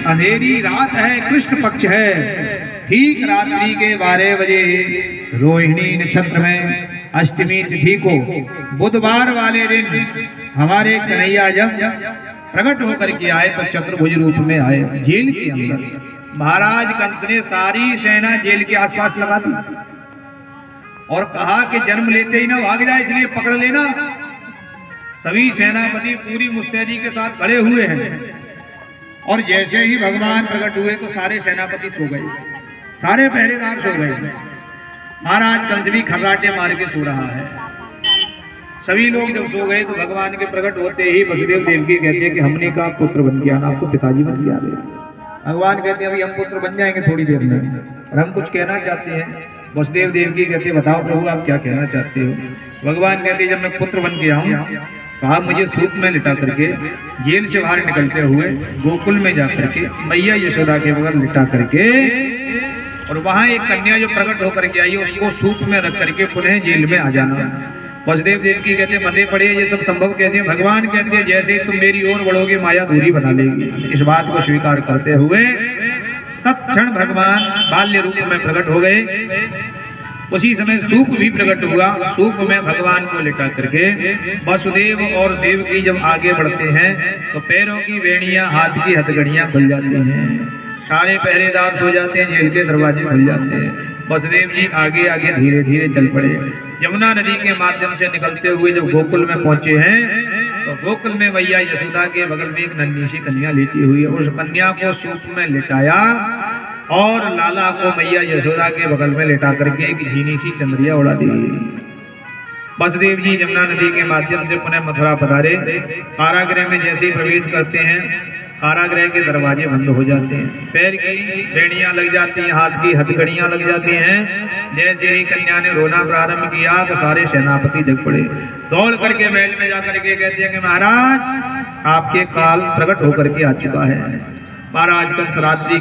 अंधेरी रात है, कृष्ण पक्ष है। ठीक रात्रि के 12 बजे रोहिणी नक्षत्र में अष्टमी तिथि को बुधवार वाले दिन हमारे कन्हैया जब प्रकट होकर के आए तो चतुर्भुज रूप में आए जेल के अंदर। महाराज कंस ने सारी सेना जेल के आसपास लगा दी और कहा कि जन्म लेते ही ना भाग जाए, इसलिए पकड़ लेना। सभी सेनापति पूरी मुस्तैदी के साथ खड़े हुए हैं और जैसे ही भगवान प्रकट हुए तो सारे सेनापति सो गए, सारे पहरेदार सो गए। महाराज कंस भी खर्राटे मार के सो रहा है। सभी लोग जब सो गए तो भगवान के प्रकट होते ही वसुदेव देवकी कहते हैं कि हमने कहा पुत्र बन गया ना, आप तो पिताजी बन गया। भगवान कहते हैं अभी हम पुत्र बन जाएंगे थोड़ी देर में, और हम कुछ कहना चाहते हैं। वसुदेव देवकी कहते हैं बताओ प्रभु आप क्या कहना चाहते हो। भगवान कहते हैं जब मैं पुत्र बन के आऊं तो आप मुझे सूप में लिटा करके जेल से बाहर निकलते हुए गोकुल में जाकर के मैया यशोदा के बगल लिटा करके, और वहां एक कन्या जो प्रकट होकर के आई उसको सूप में रख करके पुनः जेल में आ जाना। वसुदेव देवकी कहते बंधे पड़े ये सब संभव कैसे। भगवान कहते हैं जैसे तुम मेरी ओर बढ़ोगे माया दूरी बना लेगी। इस बात को स्वीकार करते हुए तत्क्षण भगवान बाल्य रूप में प्रकट हो गए। उसी समय सूप भी प्रकट हुआ। सूप में भगवान को लिटा करके वसुदेव और देवकी जब आगे बढ़ते हैं तो पैरों की वेणियां, हाथ की हथकड़ियां खुल जाती हैं, सारे पहरेदार सो जाते हैं, जेल के दरवाजे खुल जाते हैं। वसुदेव जी आगे आगे धीरे धीरे चल पड़े। यमुना नदी के माध्यम से निकलते हुए जब गोकुल में पहुंचे हैं तो गोकुल में मैया यशोदा के बगल में एक नन्ही सी कन्या लेटी हुई है। उस कन्या को सूप में लिटाया और लाला को मैया यशोदा के बगल में लिटा करके एक झीनी सी चंद्रिया उड़ा दी। वसुदेव जी यमुना नदी के माध्यम से पुनः मथुरा पधारे। कारागृह में जैसे ही प्रवेश करते हैं कारागृह के दरवाजे बंद हो जाते हैं, पैर की बेड़ियां लग जाती हैं, हाथ की हथकड़ियां लग जाती हैं। जैसे ही कन्या ने रोना प्रारंभ किया तो सारे सेनापति जग पड़े, दौड़ करके महल में जाकर के कहते हैं कि महाराज आपके काल प्रकट होकर के आ चुका है। महाराज कंस रात्रि